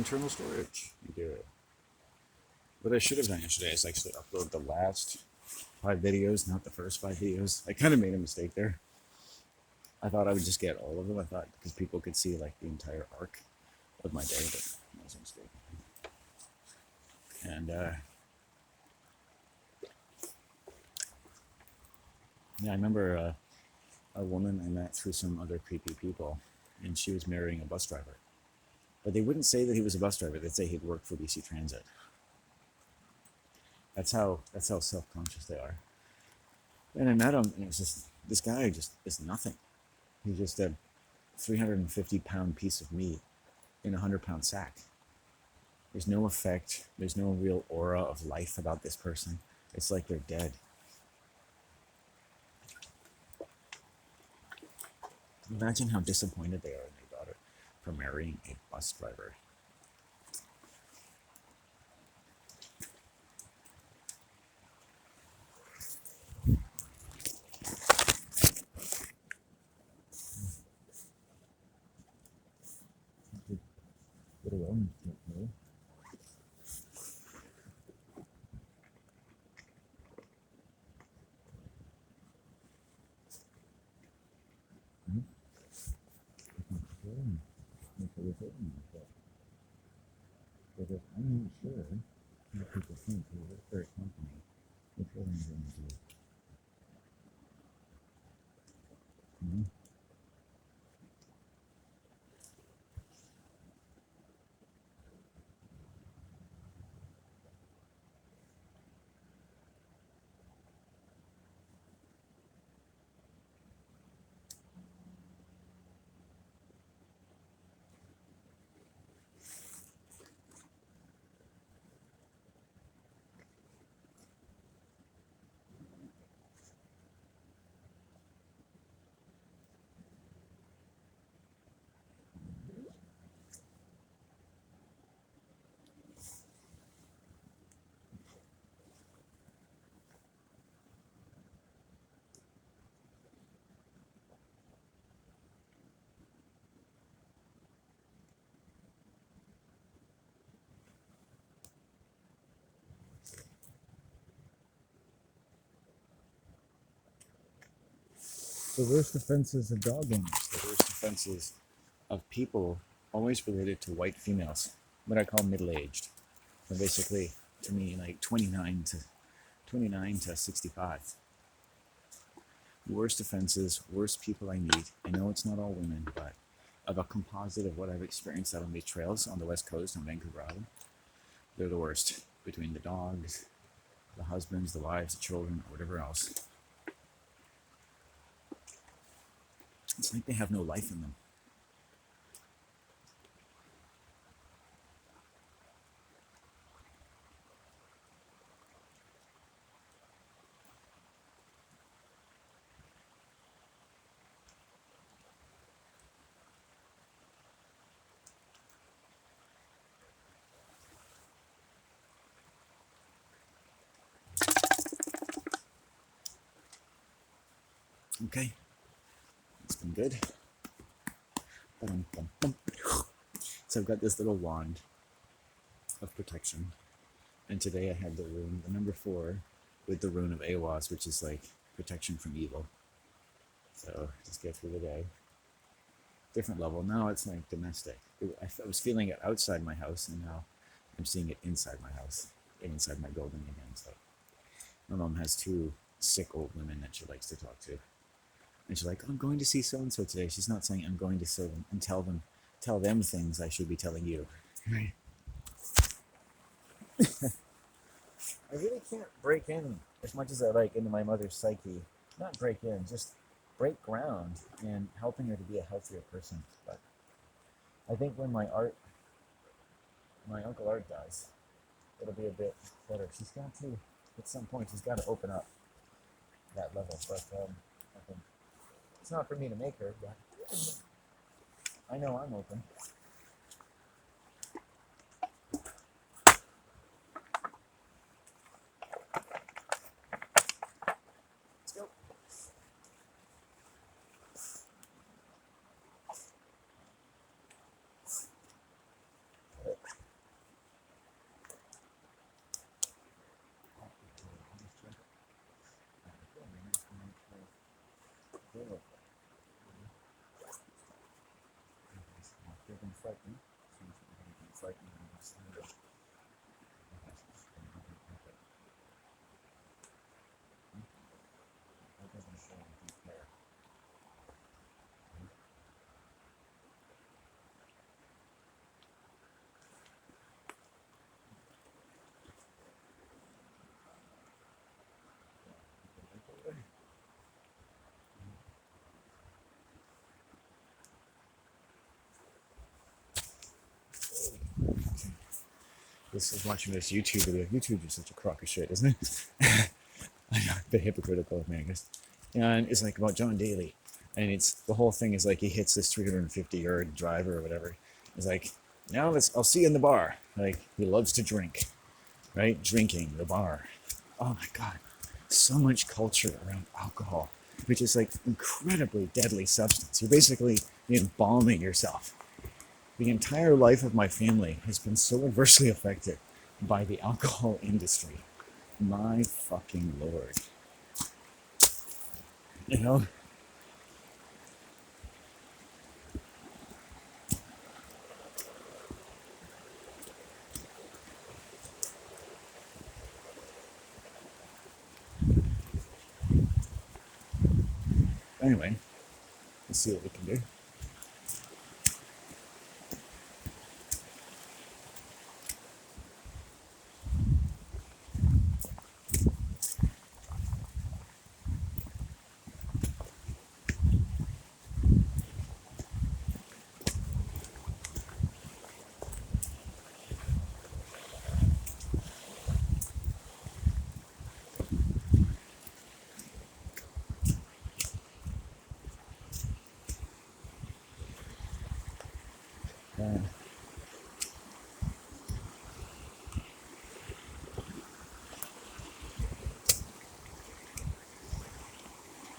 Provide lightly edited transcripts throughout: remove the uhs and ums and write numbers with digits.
internal storage. You do it. What I should have done yesterday is actually upload the last 5 videos, not the first 5 videos. I kind of made a mistake there. I thought I would just get all of them. I thought because people could see like the entire arc of my day, but that was a mistake. And yeah, I remember a woman I met through some other creepy people, and she was marrying a bus driver. But they wouldn't say that he was a bus driver. They'd say he'd worked for BC Transit. That's how self-conscious they are. And I met him, and it was just this guy just is nothing. He's just a 350-pound piece of meat in a 100-pound sack. There's no effect. There's no real aura of life about this person. It's like they're dead. Imagine how disappointed they are in their daughter for marrying a bus driver. Little Romans don't know. Because I'm not sure what people think who work for a company which what I'm going to do. The worst offenses of dog owners, the worst offenses of people always related to white females, what I call middle-aged. So basically, to me, like 29 to 65. Worst offenses, worst people I meet. I know it's not all women, but of a composite of what I've experienced out on these trails on the West Coast, on Vancouver Island, they're the worst. Between the dogs, the husbands, the wives, the children, or whatever else. It's like they have no life in them. Okay, it's been good. So I've got this little wand of protection, and today I had the rune, the number 4, with the rune of Aiwass, which is like protection from evil. So just get through the day. Different level. Now it's like domestic. I was feeling it outside my house, and now I'm seeing it inside my house, inside my building again. So my mom has 2 sick old women that she likes to talk to. And she's like, I'm going to see so-and-so today. She's not saying I'm going to see them and tell them things I should be telling you. Right. I really can't break in as much as I like into my mother's psyche. Not break in, just break ground in helping her to be a healthier person. But I think when my Uncle Art dies, it'll be a bit better. She's got to, at some point, she's got to open up that level. But I think it's not for me to make her, but I know I'm open. Let's go. this is watching this YouTube video. YouTube is such a crock of shit, isn't it? I'm a bit hypocritical of me, I guess. And it's like about John Daly. And it's the whole thing is like he hits this 350-yard driver or whatever. It's like, now I'll see you in the bar. Like, he loves to drink, right? Drinking, the bar. Oh my God. So much culture around alcohol, which is like incredibly deadly substance. You're basically embalming yourself. The entire life of my family has been so adversely affected by the alcohol industry. My fucking Lord. You know? Anyway, let's see what we can do.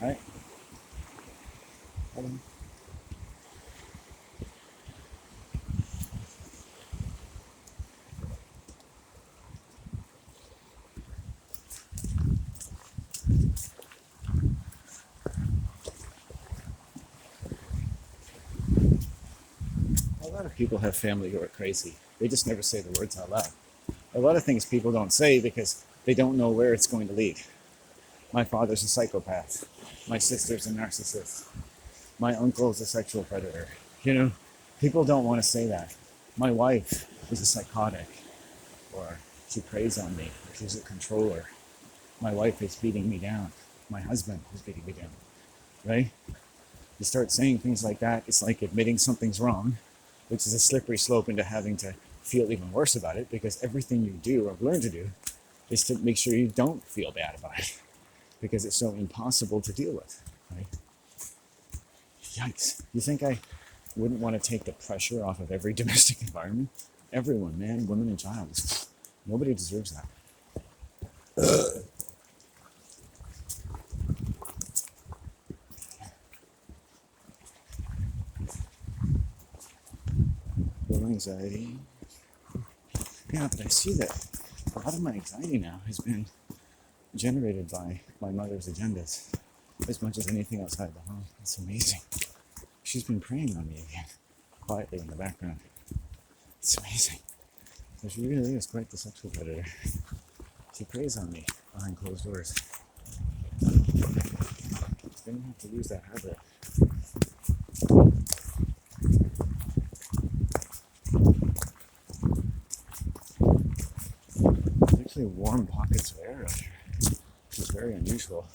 All right. Hold on. A lot of people have family who are crazy. They just never say the words out loud. A lot of things people don't say because they don't know where it's going to lead. My father's a psychopath. My sister's a narcissist. My uncle's a sexual predator. People don't want to say that. My wife is a psychotic, or she preys on me, or she's a controller. My wife is beating me down. My husband is beating me down, right? You start saying things like that, it's like admitting something's wrong, which is a slippery slope into having to feel even worse about it, because everything you do or learn to do is to make sure you don't feel bad about it, because it's so impossible to deal with, right? Yikes. You think I wouldn't want to take the pressure off of every domestic environment? Everyone, man, woman, and child. Nobody deserves that. Little anxiety. Yeah, but I see that a lot of my anxiety now has been generated by my mother's agendas as much as anything outside the home. It's amazing. She's been preying on me again, quietly in the background. It's amazing. So she really is quite the sexual predator. She preys on me behind closed doors. Didn't have to lose that habit. There's actually warm pockets of air out here, which is very unusual.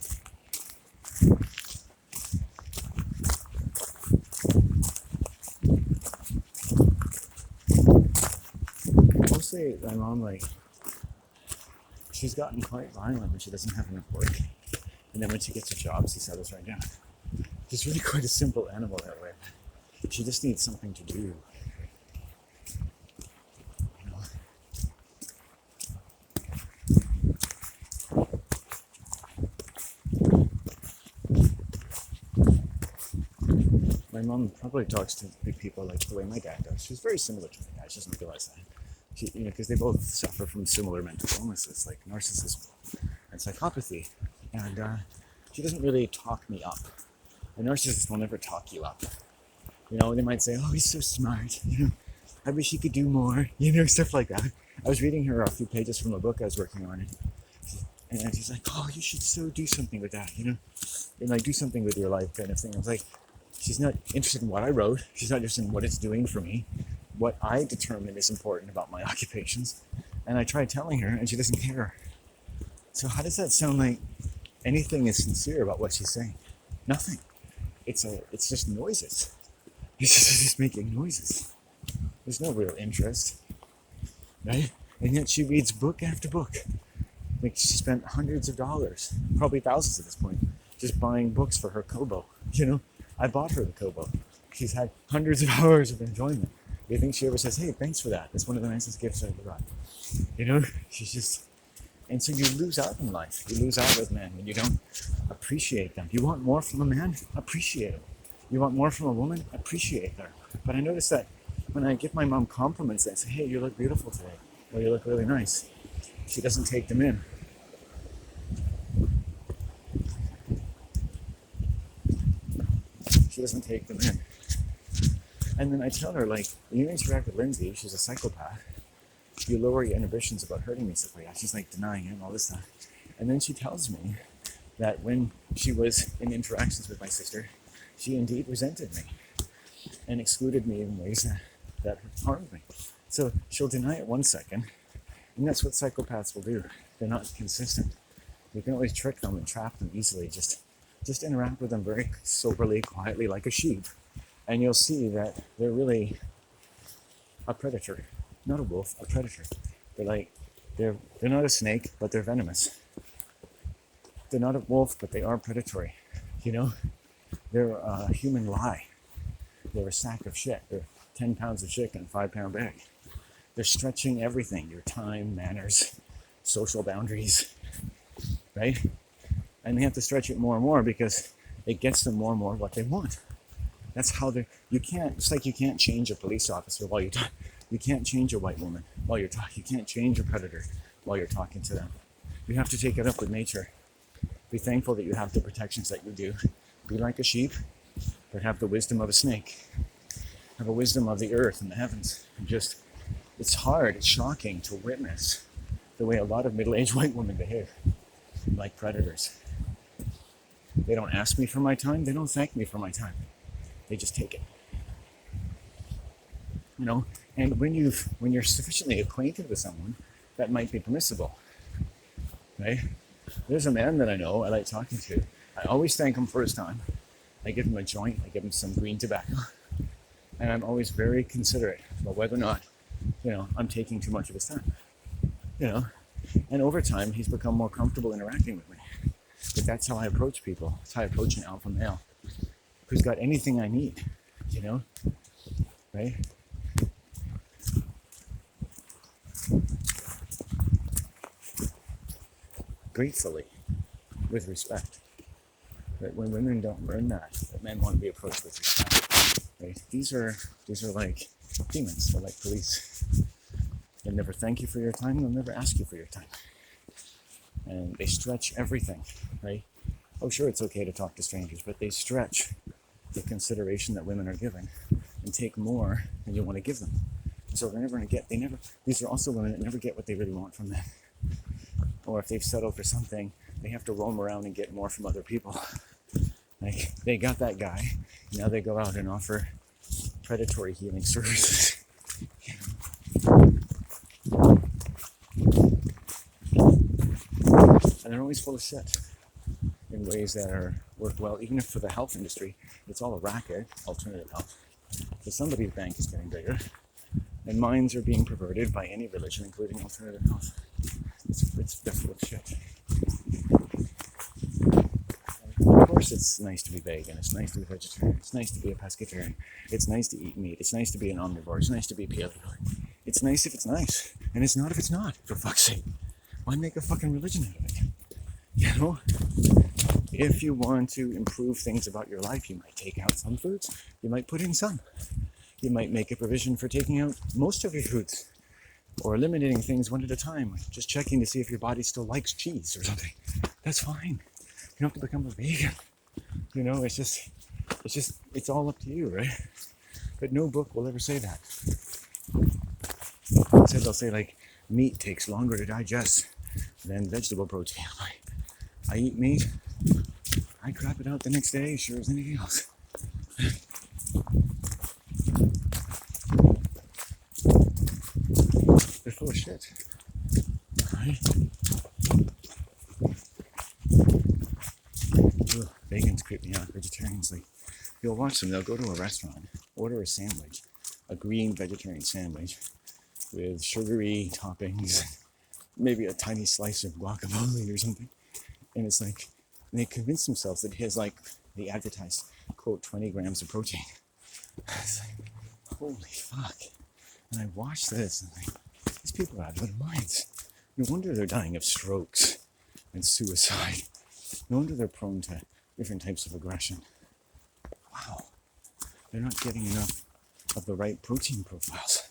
Mostly my mom, she's gotten quite violent when she doesn't have enough work. And then when she gets a job, she settles right down. She's really quite a simple animal that way. She just needs something to do. My mom probably talks to big people like the way my dad does. She's very similar to my dad. She doesn't realize that. Because they both suffer from similar mental illnesses like narcissism and psychopathy. And she doesn't really talk me up. A narcissist will never talk you up. They might say, "Oh, he's so smart. I wish he could do more." Stuff like that. I was reading her a few pages from a book I was working on, and she's like, "Oh, you should so do something with that, and do something with your life," kind of thing. I was like, she's not interested in what I wrote. She's not interested in what it's doing for me, what I determine is important about my occupations. And I tried telling her, and she doesn't care. So how does that sound like anything is sincere about what she's saying? Nothing. It's just noises. It's just making noises. There's no real interest, right? And yet she reads book after book. Like she spent hundreds of dollars, probably thousands at this point, just buying books for her Kobo. You know, I bought her the Kobo. She's had hundreds of hours of enjoyment. Do you think she ever says, hey, thanks for that? That's one of the nicest gifts I ever got. You know, she's just, and so you lose out in life. You lose out with men when you don't appreciate them. You want more from a man? Appreciate it. You want more from a woman? Appreciate her. But I notice that when I give my mom compliments, I say, hey, you look beautiful today. Or you look really nice. She doesn't take them in. She doesn't take them in. And then I tell her, like, when you interact with Lindsay, she's a psychopath, you lower your inhibitions about hurting me, stuff like that. She's like denying it and all this stuff. And then she tells me that when she was in interactions with my sister, she indeed resented me and excluded me in ways that harmed me. So she'll deny it 1 second, and that's what psychopaths will do. They're not consistent. You can always trick them and trap them easily. Just interact with them very soberly, quietly, like a sheep, and you'll see that they're really a predator, not a wolf, a predator. They're not a snake, but they're venomous. They're not a wolf, but they are predatory. You know, they're a human lie. They're a sack of shit. They're 10 pounds of shit in a 5-pound bag. They're stretching everything, your time, manners, social boundaries, right? And they have to stretch it more and more because it gets them more and more what they want. That's how it's like you can't change a police officer while you're talking. You can't change a white woman while you're talking. You can't change a predator while you're talking to them. You have to take it up with nature. Be thankful that you have the protections that you do. Be like a sheep, but have the wisdom of a snake. Have a wisdom of the earth and the heavens. It's hard, it's shocking to witness the way a lot of middle-aged white women behave, like predators. They don't ask me for my time, they don't thank me for my time. They just take it. You know, and when you're sufficiently acquainted with someone, that might be permissible, right? There's a man that I know I like talking to. I always thank him for his time. I give him a joint, I give him some green tobacco, and I'm always very considerate about whether or not, you know, I'm taking too much of his time, you know. And over time, he's become more comfortable interacting with me. But that's how I approach people. That's how I approach an alpha male who's got anything I need, you know, right? Gratefully, with respect. But when women don't learn that men want to be approached with respect, right? These are like demons. They're like police. They'll never thank you for your time. They'll never ask you for your time. And they stretch everything, right? Oh, sure, it's okay to talk to strangers, but they stretch the consideration that women are given and take more than you want to give them. So they're never going to get, these are also women that never get what they really want from men. Or if they've settled for something, they have to roam around and get more from other people. Like, they got that guy, now they go out and offer predatory healing services. And they're always full of shit in ways that are work well, even if for the health industry, it's all a racket, alternative health. So somebody's bank is getting bigger, and minds are being perverted by any religion, including alternative health. They're full of shit. And of course, it's nice to be vegan. It's nice to be vegetarian. It's nice to be a pescatarian. It's nice to eat meat. It's nice to be an omnivore. It's nice to be paleo. It's nice if it's nice, and it's not if it's not. For fuck's sake, why make a fucking religion out of it? You know, if you want to improve things about your life, you might take out some foods. You might put in some. You might make a provision for taking out most of your foods, or eliminating things one at a time, just checking to see if your body still likes cheese or something. That's fine. You don't have to become a vegan. You know, it's all up to you, right? But no book will ever say that. Instead, they'll say, like, meat takes longer to digest than vegetable protein. I eat meat, I crap it out the next day, sure as anything else. They're full of shit. Right? Ugh, vegans creep me out. Vegetarians, like, you'll watch them, they'll go to a restaurant, order a sandwich, a green vegetarian sandwich, with sugary toppings, maybe a tiny slice of guacamole or something. And it's like, they convince themselves that he has like the advertised, quote, 20 grams of protein. It's like, holy fuck. And I watch this and like, these people are out of their minds. No wonder they're dying of strokes and suicide. No wonder they're prone to different types of aggression. Wow. They're not getting enough of the right protein profiles.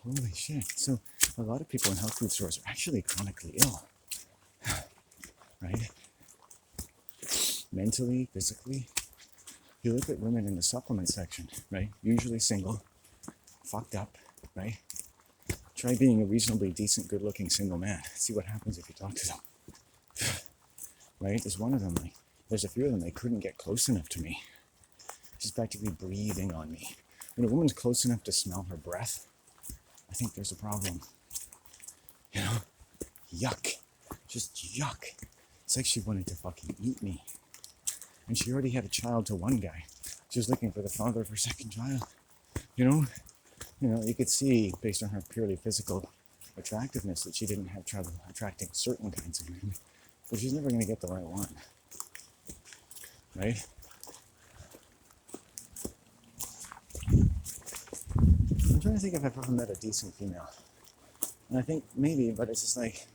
Holy shit. So a lot of people in health food stores are actually chronically ill. Right? Mentally, physically. You look at women in the supplement section, right? Usually single, fucked up, right? Try being a reasonably decent, good-looking single man. See what happens if you talk to them. Right? There's one of them, like, there's a few of them, they couldn't get close enough to me. She's practically breathing on me. When a woman's close enough to smell her breath, I think there's a problem. You know? Yuck. Just yuck. It's like she wanted to fucking eat me. And she already had a child to one guy. She was looking for the father of her second child. You know, you could see based on her purely physical attractiveness that she didn't have trouble attracting certain kinds of men. But she's never going to get the right one. Right? I'm trying to think if I've ever met a decent female. And I think maybe, but it's just like,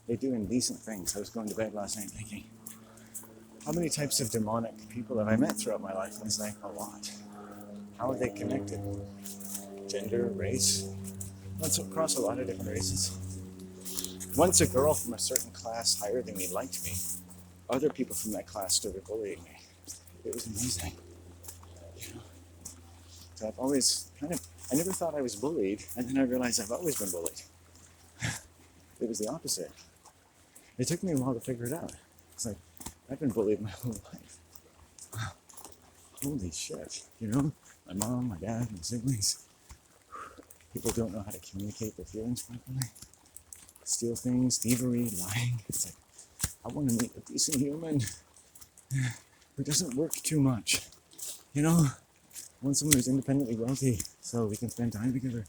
they do indecent things. I was going to bed last night thinking, how many types of demonic people have I met throughout my life? And it's like, a lot. How are they connected? Gender, race. That's across a lot of different races. Once a girl from a certain class higher than me liked me, other people from that class started bullying me. It was amazing. You know? So I've always I never thought I was bullied, and then I realized I've always been bullied. It was the opposite. It took me a while to figure it out. It's like, I've been bullied my whole life. Wow. Holy shit. You know, my mom, my dad, my siblings. People don't know how to communicate their feelings properly. Steal things, thievery, lying. It's like, I want to meet a decent human who doesn't work too much. You know, I want someone who's independently wealthy so we can spend time together.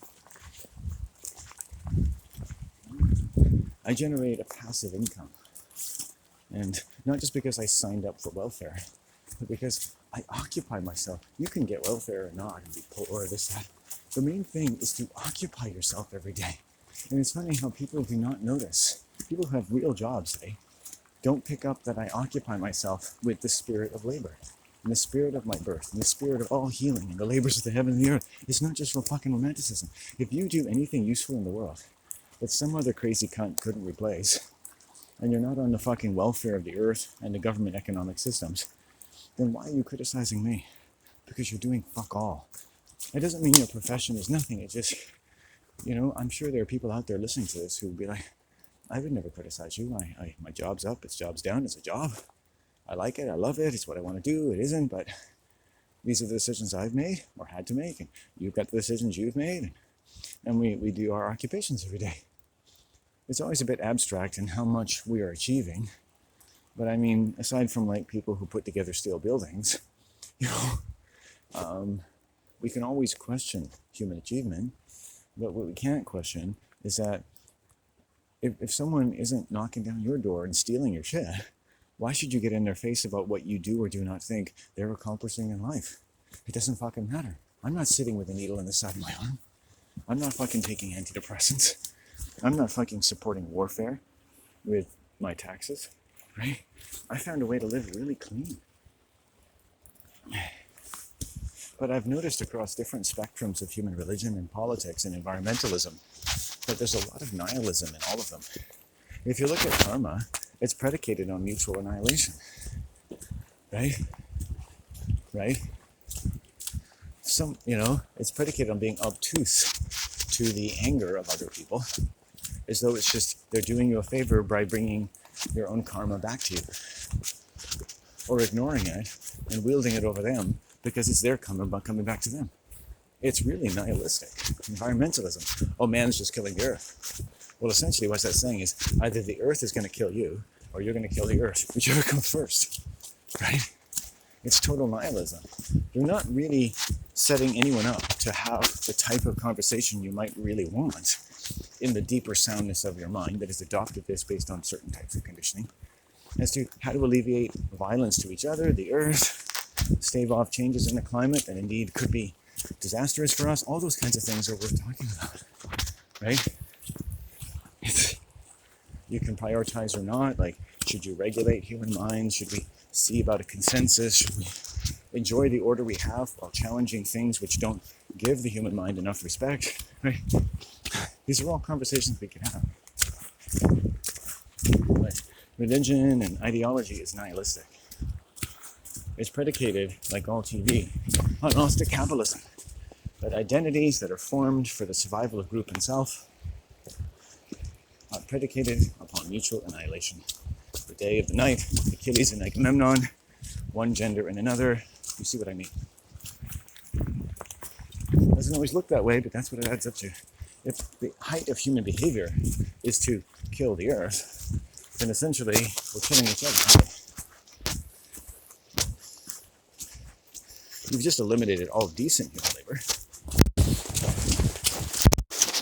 I generate a passive income. And not just because I signed up for welfare, but because I occupy myself. You can get welfare or not and be poor or this, that. The main thing is to occupy yourself every day. And it's funny how people do not notice. People who have real jobs, don't pick up that I occupy myself with the spirit of labor. And the spirit of my birth, and the spirit of all healing, and the labors of the heaven and the earth. It's not just for fucking romanticism. If you do anything useful in the world that some other crazy cunt couldn't replace, and you're not on the fucking welfare of the earth and the government economic systems, then why are you criticizing me? Because you're doing fuck all. It doesn't mean your profession is nothing. It just, I'm sure there are people out there listening to this who would be like, I would never criticize you. My job's up, it's job's down, it's a job. I like it, I love it, it's what I want to do, it isn't, but these are the decisions I've made or had to make, and you've got the decisions you've made, and we do our occupations every day. It's always a bit abstract in how much we are achieving, but I mean, aside from like people who put together steel buildings, we can always question human achievement, but what we can't question is that if someone isn't knocking down your door and stealing your shit, why should you get in their face about what you do or do not think they're accomplishing in life? It doesn't fucking matter. I'm not sitting with a needle in the side of my arm. I'm not fucking taking antidepressants. I'm not fucking supporting warfare with my taxes, right? I found a way to live really clean. But I've noticed across different spectrums of human religion and politics and environmentalism that there's a lot of nihilism in all of them. If you look at karma, it's predicated on mutual annihilation, right? It's predicated on being obtuse to the anger of other people, as though it's just they're doing you a favor by bringing your own karma back to you, or ignoring it and wielding it over them because it's their karma coming back to them. It's really nihilistic. Environmentalism. Oh, man's just killing the earth. Well, essentially what that's saying is either the earth is going to kill you or you're going to kill the earth, whichever comes first, right? It's total nihilism. You're not really setting anyone up to have the type of conversation you might really want in the deeper soundness of your mind that has adopted this based on certain types of conditioning, as to how to alleviate violence to each other, the earth, stave off changes in the climate that indeed could be disastrous for us. All those kinds of things are worth talking about, right? You can prioritize or not. Like, should you regulate human minds? Should we see about a consensus? Should we enjoy the order we have while challenging things which don't give the human mind enough respect? Right? These are all conversations we can have. But religion and ideology is nihilistic. It's predicated, like all TV, on Gnostic Kabbalism. That identities that are formed for the survival of group and self are predicated upon mutual annihilation. The day of the night, Achilles and Agamemnon, one gender and another. You see what I mean? It doesn't always look that way, but that's what it adds up to. If the height of human behavior is to kill the earth, then essentially we're killing each other. You've just eliminated all decent human labor.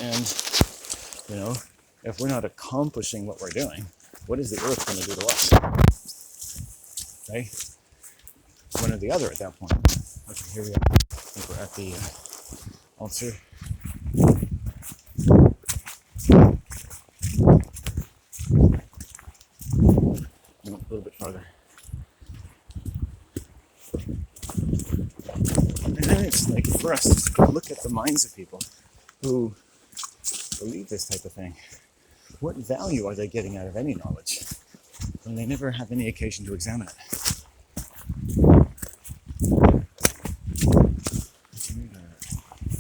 And, if we're not accomplishing what we're doing, what is the earth going to do to us? Right? One or the other at that point. Okay, here we are. I think we're at the altar. No, a little bit farther. And then it's like for us to look at the minds of people who believe this type of thing. What value are they getting out of any knowledge when they never have any occasion to examine it?